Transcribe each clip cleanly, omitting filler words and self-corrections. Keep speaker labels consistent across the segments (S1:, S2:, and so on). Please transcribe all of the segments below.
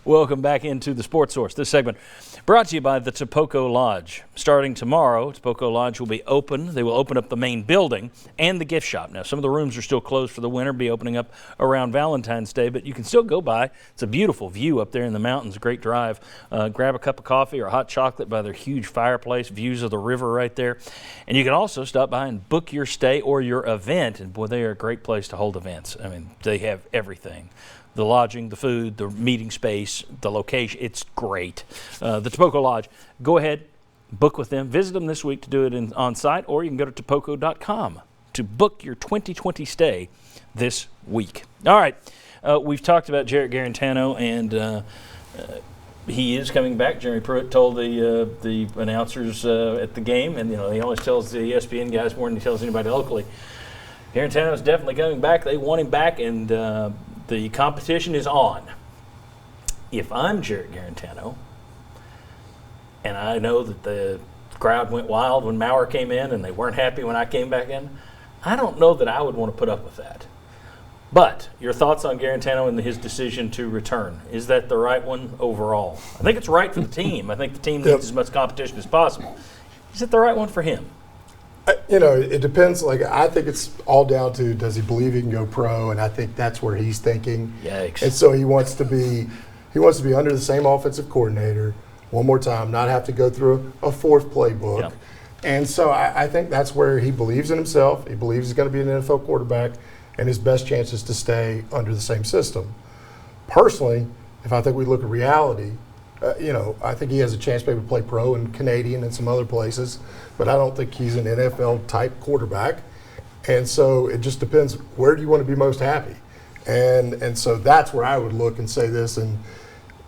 S1: Welcome back into the Sports Source. This segment brought to you by the Topoco Lodge. Starting tomorrow, Topoco Lodge will be open. They will open up the main building and the gift shop. Now, some of the rooms are still closed for the winter, be opening up around Valentine's Day, but you can still go by. It's a beautiful view up there in the mountains, great drive. Grab a cup of coffee or hot chocolate by their huge fireplace, views of the river right there. And you can also stop by and book your stay or your event. And boy, they are a great place to hold events. I mean, they have everything. The lodging, the food, the meeting space, the location, it's great. The Topoco Lodge, go ahead, book with them. Visit them this week to do it on site, or you can go to topoco.com to book your 2020 stay this week. All right, we've talked about Jarrett Guarantano, and he is coming back. Jeremy Pruitt told the announcers at the game, and he always tells the ESPN guys more than he tells anybody locally. Guarantano is definitely coming back. They want him back, and the competition is on. If I'm Jarrett Guarantano, and I know that the crowd went wild when Maurer came in and they weren't happy when I came back in, I don't know that I would want to put up with that. But your thoughts on Guarantano and his decision to return. Is that the right one overall? I think it's right for the team. I think the team needs as much competition as possible. Is it the right one for him?
S2: It depends. I think it's all down to, does he believe he can go pro? And I think that's where he's thinking.
S1: Yikes.
S2: And so he wants to be under the same offensive coordinator one more time, not have to go through a fourth playbook.
S1: Yeah.
S2: And so I think that's where he believes in himself. He believes he's going to be an NFL quarterback, and his best chance is to stay under the same system. Personally, if I think we look at reality, I think he has a chance maybe to play pro in Canadian and some other places, but I don't think he's an NFL-type quarterback. And so it just depends, where do you want to be most happy? And so that's where I would look and say this, and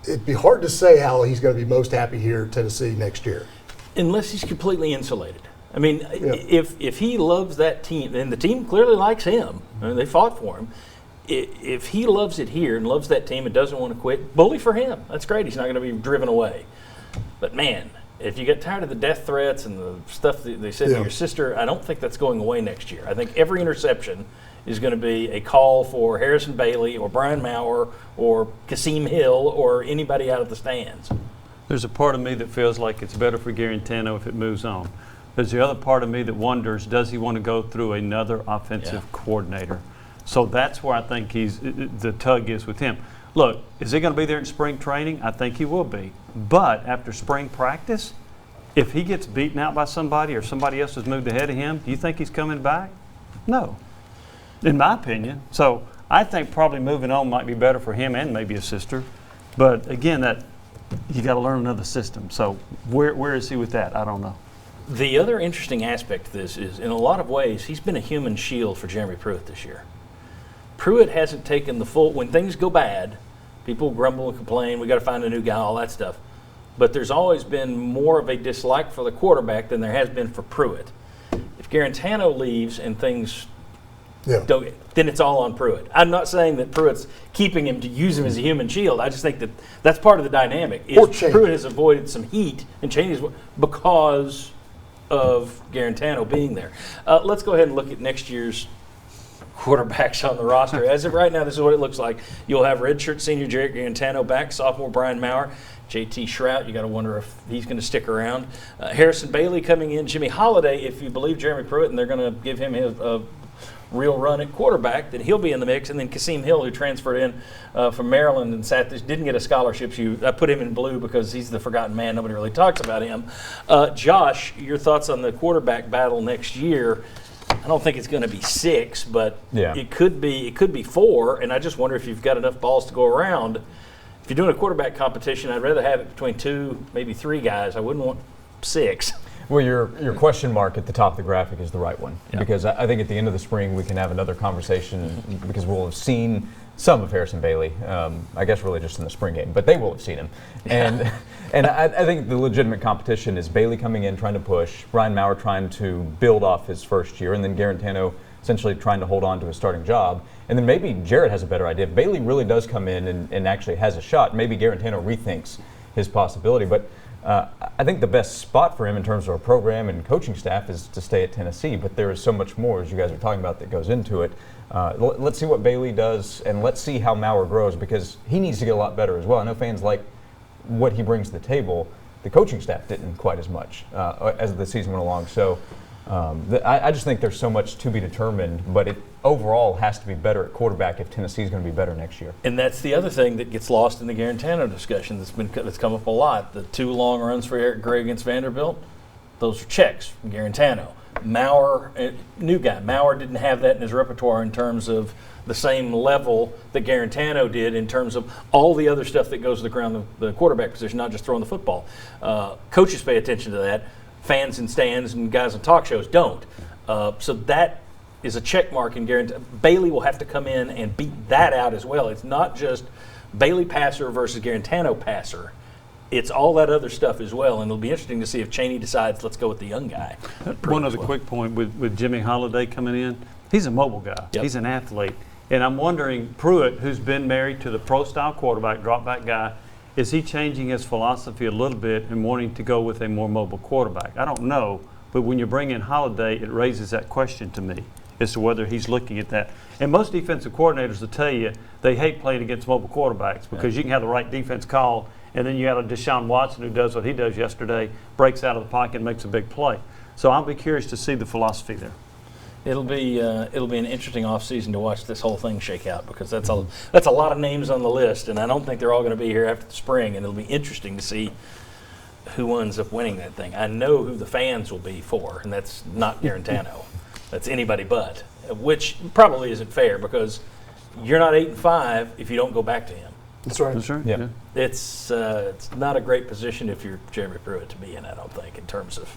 S2: it'd be hard to say how he's going to be most happy here at Tennessee next year.
S1: Unless he's completely insulated. I mean, if he loves that team, and the team clearly likes him, I mean, they fought for him, if he loves it here and loves that team and doesn't want to quit, bully for him. That's great. He's not going to be driven away. But, man, if you get tired of the death threats and the stuff that they said to your sister, I don't think that's going away next year. I think every interception is going to be a call for Harrison Bailey or Brian Maurer or Kasim Hill or anybody out of the stands.
S3: There's a part of me that feels like it's better for Guarantano if it moves on. There's the other part of me that wonders, does he want to go through another offensive coordinator? So that's where I think the tug is with him. Look, is he going to be there in spring training? I think he will be. But after spring practice, if he gets beaten out by somebody or somebody else has moved ahead of him, do you think he's coming back? No, in my opinion. So I think probably moving on might be better for him and maybe his sister. But again, that you got to learn another system. So where is he with that? I don't know.
S1: The other interesting aspect of this is, in a lot of ways, he's been a human shield for Jeremy Pruitt this year. Pruitt hasn't taken the full, when things go bad, people grumble and complain, we got to find a new guy, all that stuff. But there's always been more of a dislike for the quarterback than there has been for Pruitt. If Guarantano leaves and things don't, then it's all on Pruitt. I'm not saying that Pruitt's keeping him to use him as a human shield. I just think that that's part of the dynamic. Pruitt has avoided some heat and changes because of Guarantano being there. Let's go ahead and look at next year's quarterbacks on the roster. As of right now, this is what it looks like. You'll have redshirt senior Jarrett Guarantano back, sophomore Brian Maurer, JT Shrout. You got to wonder if he's going to stick around. Harrison Bailey coming in, Jimmy Holiday. If you believe Jeremy Pruitt and they're going to give him a real run at quarterback, then he'll be in the mix. And then Kasim Hill, who transferred in from Maryland and didn't get a scholarship. I put him in blue because he's the forgotten man. Nobody really talks about him. Josh, your thoughts on the quarterback battle next year? I don't think it's going to be 6, but it could be 4, and I just wonder if you've got enough balls to go around. If you're doing a quarterback competition, I'd rather have it between 2, maybe 3 guys. I wouldn't want 6.
S4: Well, your question mark at the top of the graphic is the right one, because I think at the end of the spring we can have another conversation because we'll have seen some of Harrison Bailey, I guess really just in the spring game, but they will have seen him. And I think the legitimate competition is Bailey coming in trying to push, Brian Maurer trying to build off his first year, and then Guarantano essentially trying to hold on to his starting job. And then maybe Jarrett has a better idea. If Bailey really does come in and actually has a shot, maybe Guarantano rethinks his possibility. But I think the best spot for him in terms of our program and coaching staff is to stay at Tennessee, but there is so much more, as you guys are talking about, that goes into it. Let's see what Bailey does, and let's see how Maurer grows, because he needs to get a lot better as well. I know fans like what he brings to the table. The coaching staff didn't quite as much as the season went along. So I just think there's so much to be determined, but it overall has to be better at quarterback if Tennessee's going to be better next year.
S1: And that's the other thing that gets lost in the Garantano discussion that's come up a lot. The 2 long runs for Eric Gray against Vanderbilt, those are checks from Garantano. Maurer, new guy, Maurer didn't have that in his repertoire in terms of the same level that Garantano did in terms of all the other stuff that goes to the ground, the quarterback position, not just throwing the football. Coaches pay attention to that. Fans in stands and guys on talk shows don't. So that is a check mark in Garantano. Bailey will have to come in and beat that out as well. It's not just Bailey passer versus Garantano passer. It's all that other stuff as well, and it'll be interesting to see if Chaney decides let's go with the young guy.
S3: One other quick point with Jimmy Holiday coming in, he's a mobile guy.
S1: Yep.
S3: He's an athlete. And I'm wondering, Pruitt, who's been married to the pro-style quarterback, drop-back guy, is he changing his philosophy a little bit and wanting to go with a more mobile quarterback? I don't know, but when you bring in Holiday, it raises that question to me as to whether he's looking at that. And most defensive coordinators will tell you they hate playing against mobile quarterbacks because you can have the right defense call, and then you have a Deshaun Watson who does what he does yesterday, breaks out of the pocket and makes a big play. So I'll be curious to see the philosophy there.
S1: It'll be an interesting offseason to watch this whole thing shake out, because that's a lot of names on the list, and I don't think they're all going to be here after the spring, and it'll be interesting to see who ends up winning that thing. I know who the fans will be for, and that's not Garantano. That's anybody but, which probably isn't fair, because you're not 8-5 if you don't go back to him.
S2: That's right.
S3: That's right.
S4: Yeah.
S1: It's not a great position if you're Jeremy Pruitt to be in, I don't think, in terms of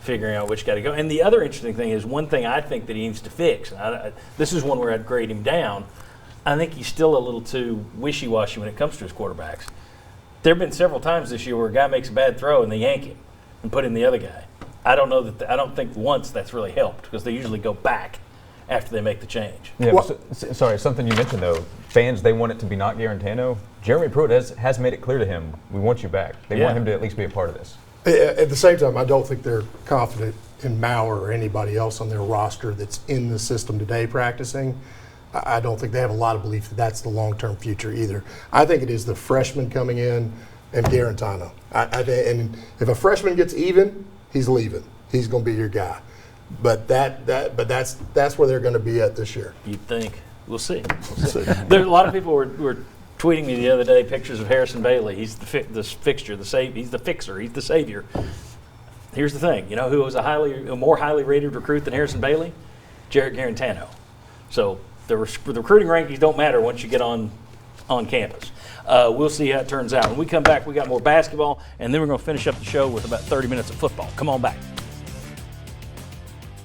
S1: figuring out which guy to go. And the other interesting thing is, one thing I think that he needs to fix, and this is one where I'd grade him down, I think he's still a little too wishy-washy when it comes to his quarterbacks. There have been several times this year where a guy makes a bad throw and they yank him and put in the other guy. I don't think once that's really helped, because they usually go back after they make the change.
S4: Yeah, sorry, something you mentioned though, fans, they want it to be not Garantano. Jeremy Pruitt has made it clear to him, we want you back. They want him to at least be a part of this.
S2: At the same time, I don't think they're confident in Maurer or anybody else on their roster that's in the system today practicing. I don't think they have a lot of belief that that's the long-term future either. I think it is the freshman coming in and Garantano. And if a freshman gets even, he's leaving. He's going to be your guy. But that's where they're going to be at this year.
S1: You'd think. We'll see. There, a lot of people were tweeting me the other day pictures of Harrison Bailey. He's the fixture, he's the fixer, he's the savior. Here's the thing, you know who was a more highly rated recruit than Harrison Bailey? Jarrett Garantano. So the recruiting rankings don't matter once you get on campus. We'll see how it turns out. When we come back, we got more basketball, and then we're going to finish up the show with about 30 minutes of football. Come on back.